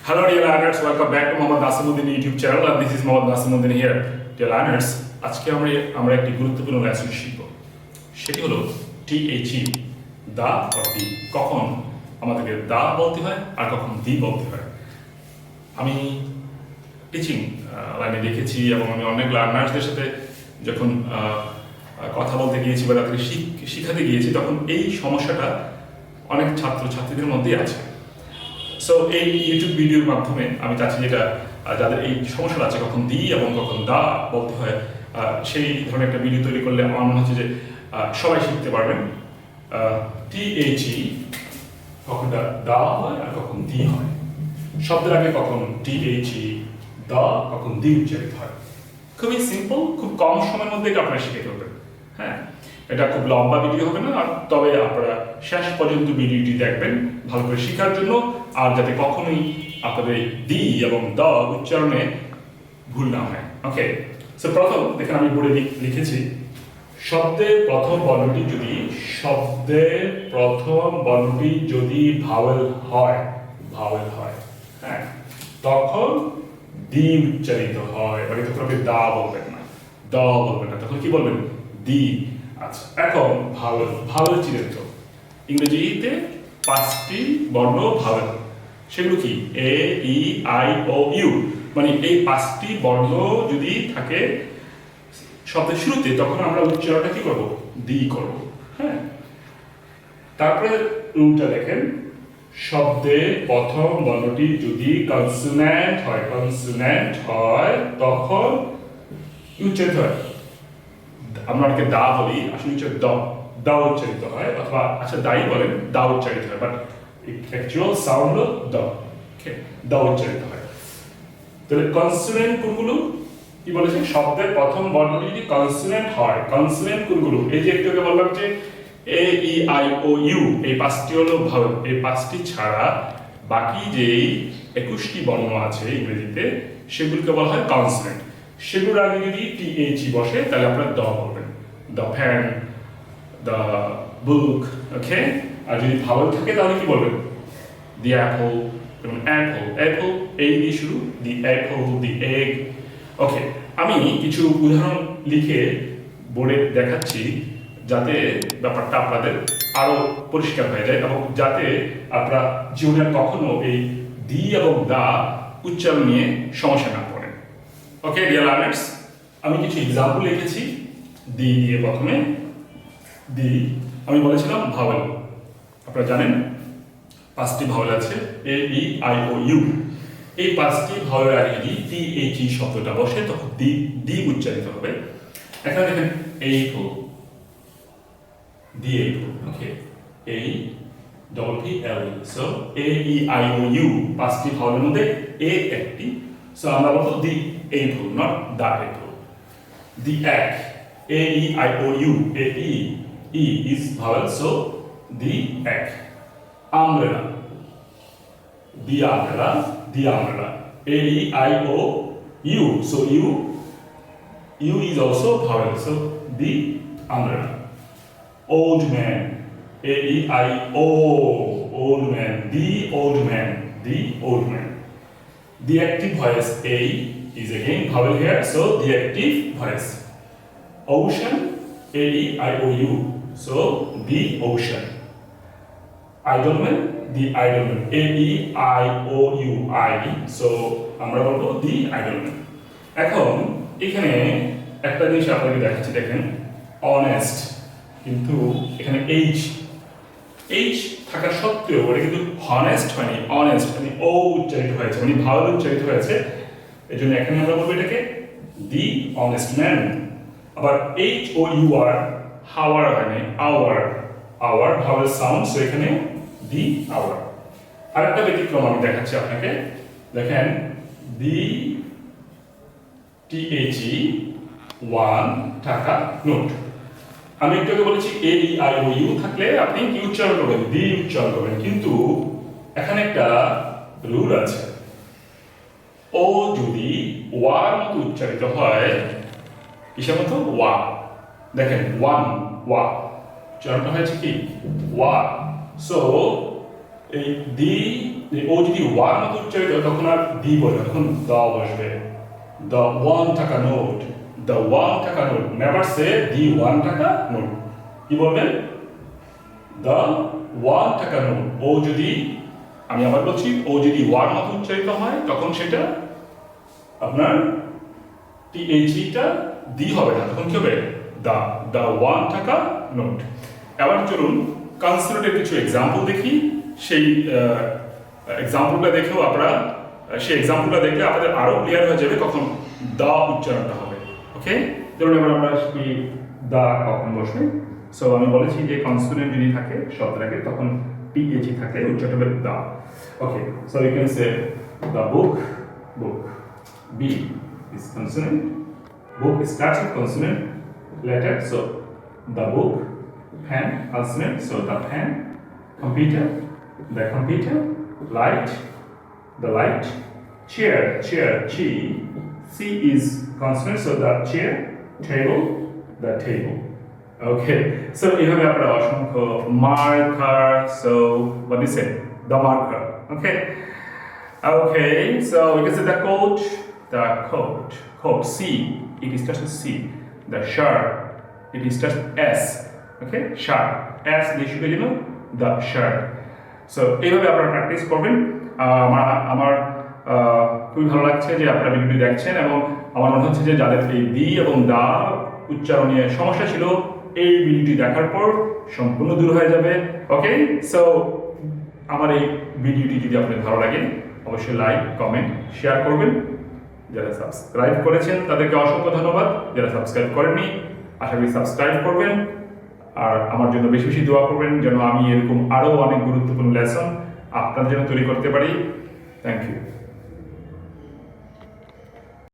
Hello dear learners, welcome back to Mohammad Nasim Uddin YouTube channel and this is Mohammad Nasim Uddin here. Dear learners, আজকে আমরা একটি গুরুত্বপূর্ণ lesson শিখব। সেটি হলো THE, দা অর দি। কখন আমাদেরকে দা বলতে হয় আর কখন দি বলতে হয়। আমি টিচিং লাইনে দেখেছি এবং আমি অনেক লার্নার্সদের সাথে যখন কথা বলতে গিয়েছি বা তাদেরকে শিখাতে গিয়েছি তখন এই সমস্যাটা অনেক ছাত্রছাত্রীদের মধ্যেই আছে। সো এই ইউটিউব ভিডিওর মাধ্যমে আমি চাচ্ছি যেটা যাদের এই সমস্যাটা আছে কখন দি এবং কখন দা বলতে হয় সেই ধরনের একটা ভিডিও তৈরি করলে আমার মনে হচ্ছে যে সবাই শিখতে পারবেন। THE কখন দা হয় আর কখন দি হয়, শব্দের আগে কখন THE দা কখন দি উচ্চারিত হয়। খুবই সিম্পল, খুব কম সময়ের মধ্যে এটা আপনারা শিখে ফেলবেন। হ্যাঁ, এটা খুব লম্বা ভিডিও হবে না, আর তবে আপনারা শেষ পর্যন্ত ভিডিওটি দেখবেন ভালো করে শেখার জন্য, আর যাতে কখনোই আপনাদের দি এবং দ উচ্চারণে ভুল না হয়। ওকে, সো প্রথম দেখেন আমি বোর্ডে লিখেছি শব্দের প্রথম বর্ণটি যদি ভাওয়েল হয় হ্যাঁ, তখন দি উচ্চারিত হয়, মানে তখন আপনি দা বলবেন না, দ বলবেন না, তখন কি বলবেন? দি। আচ্ছা, এখন ভাওয়েল চিহ্নিত ইংরেজিতে 5টি বর্ণ ভাওয়েল, সেগুলো কি? এ, ই, আই, ও, ইউ। মানে এই 5টি বর্ণ যদি থাকে শব্দের শুরুতে তখন আমরা উচ্চারণটা কি করব? দি করব। হ্যাঁ, তারপরে রুলটা দেখেন, শব্দের প্রথম বর্ণটি যদি কনসোন্যান্ট হয় তখন উচ্চারিত হয়। আমরা অনেকে দা বলি, আসলে দা উচ্চারিত হয়, অথবা আচ্ছা দাই বলেন, দা উচ্চারিত হয়, বাট অ্যাকচুয়াল সাউন্ড হলো দা উচ্চারিত হয়। তাহলে কনসোনেন্ট কোনগুলো কি বলেছে? শব্দের প্রথম বর্ণটি যদি কনসোনেন্ট হয়, কনসোনেন্ট কোনগুলো? এই যে একটু আগে বললাম যে এ, ই, আই, ও, ইউ, এই 5টি হলো ভাওয়েল। এই 5টি ছাড়া বাকি যেই 21টি বর্ণ আছে ইংরেজিতে সেগুলোকে বলা হয় কনসোনেন্ট। সেগুলোর আগে যদি THE বসে তাহলে আপনারা দ বলবেন, দ্য ফ্যান, দ্য বুক। ওকে, আর যদি ভাওয়েল থাকে তাহলে কি বলবেন? দি অ্যাপল, যেমন অ্যাপল এই দিয়ে শুরু, দি অ্যাপল, দি এগ। ওকে, আমি কিছু উদাহরণ লিখে বোর্ডে দেখাচ্ছি যাতে ব্যাপারটা আপনাদের আরো পরিষ্কার হয়ে যায় এবং যাতে আপনারা জীবনে কখনো এই দি এবং দা উচ্চারণ নিয়ে সমস্যা না পড়ে। ওকে ডিয়ার লার্নার্স, আমি কিছু এক্সাম্পল লিখেছি দি দিয়ে। প্রথমে দি, আমি বলেছিলাম ভাওয়েল, আপনারা জানেন 5টি ভাওয়েল আছে, এ, ই, আই, ও, ইউ। এই 5টি ভাওয়েলের আগে যদি THE শব্দটা বসে তখন দি উচ্চারিত হবে। এখানে দেখেন এইপল, দি এইপল। ওকে, এই double P L. So A, E, I, O, U 5টি ভাওয়েলের মধ্যে এ একটি, সো আমরা বলবো দি apple, not the apple. The egg, A, E, I, O, U, A, E is vowel, so the egg. Umbrella, the umbrella, A, E, I, O, U, so U is also vowel, so the umbrella. Old man, A, E, I, O, old man, the old man. The active voice A is again vowel here, so the active voice. Ocean, A, E, I, O, U, so the ocean. Idleman, the idleman, A, E, I, O, U, I, so আমরা বলবো the idleman. এখন এখানে একটা জিনিস আপনাকে দেখাচ্ছি, দেখেন honest, কিন্তু এখানে H থাকা সত্ত্বেও এটা কিন্তু হনেস্ট হয়নি, অনেস্ট মানে ও উচ্চারিত হয়েছে, মানে ভাওয়েল উচ্চারিত হয়েছে। এই জন্য এখানে আমরা বলবো এটাকে দি অনেস্ট ম্যান। আবার HOUR, হাওয়ার হয়নি, আওয়ার ভাওয়েল সাউন্ড, সো এখানে দি আওয়ার। আরেকটা ব্যতিক্রম আমি দেখাচ্ছি আপনাকে, দেখেন দি THE 1 টাকা নোট। আমি একটু আগে বলেছি এ, ই, আই, ও, ইউ থাকলে আপনি কি উচ্চারণ করবেন? দি উচ্চারণ করবেন, কিন্তু এখানে একটা রুল আছে, ও যদি ওয়ার মতো উচ্চারিত হয়, কিসের মতো? ওয়া। দেখেন ওয়া উচ্চারণটা হয়েছে কি? ওয়া। সো এই দি ও যদি ওয়ান মতো উচ্চারিত হয় তখন আর দি বলবে তখন দ্য বসবে। দ্য 1 টাকা নোট, দ্য 1 টাকা নোট, নেভার সে দি 1 টাকা নোট। কি বলবেন? দ্য 1 টাকা নোট। ও যদি, আমি আবার বলছি, ও যদি ওয়ান মতো উচ্চারিত হয় তখন সেটা আপনার টা দি হবে না, তখন কি হবে? দ্য, দ্য 1 টাকা নোট। এবার চলুন কনসোনেন্টের কিছু এক্সাম্পল দেখি। সেই এক্সাম্পলটা দেখেও আপনারা, সেই এক্সাম্পলটা দেখলে আপনাদের আরো ক্লিয়ার হয়ে যাবে কখন দা উচ্চারণটা হবে। ওকে, ধরুন এবার আমরা কি দা কখন বসবে। সো আমি বলেছি যে কনসোনেন্ট যদি থাকে শব্দের আগে তখন টিএইচ থাকে, উচ্চারণ হবে দা। Okay, so you can say the book, book, B is consonant, book starts with consonant letter, so the book, pen consonant, so the pen, computer, the computer, light, the light, chair, chair, chi, c is consonant, so the chair, table, the table. Okay, so এভাবে আপনারা অসংখ্য marker, so what do you say, the marker. Okay, okay, so we can say the coat, the coat, coat, C, it is just C. The shirt, it is just S. Okay, shirt, S দিয়ে শুরু হয়ে the shirt. So এইভাবে আপনারা practice করবেন। আমার খুবই ভালো লাগছে যে আপনারা ভিডিওটি দেখছেন এবং আমার মনে হচ্ছে যে যাদের এই দি এবং দা উচ্চারণে সমস্যা ছিল এই ভিডিওটি দেখার পর সম্পূর্ণ দূর হয়ে যাবে। ওকে, সো আমার এই ভিডিওটি যদি আপনাদের ভালো লাগে অবশ্যই লাইক, কমেন্ট, শেয়ার করবেন। যারা সাবস্ক্রাইব করেছেন তাদেরকে অসংখ্য ধন্যবাদ। যারা সাবস্ক্রাইব করেননি আশা করি সাবস্ক্রাইব করবেন আর আমার জন্য বেশি বেশি দোয়া করবেন যেন আমি এরকম আরও অনেক গুরুত্বপূর্ণ লেসন আপনাদের জন্য তৈরি করতে পারি। Thank you.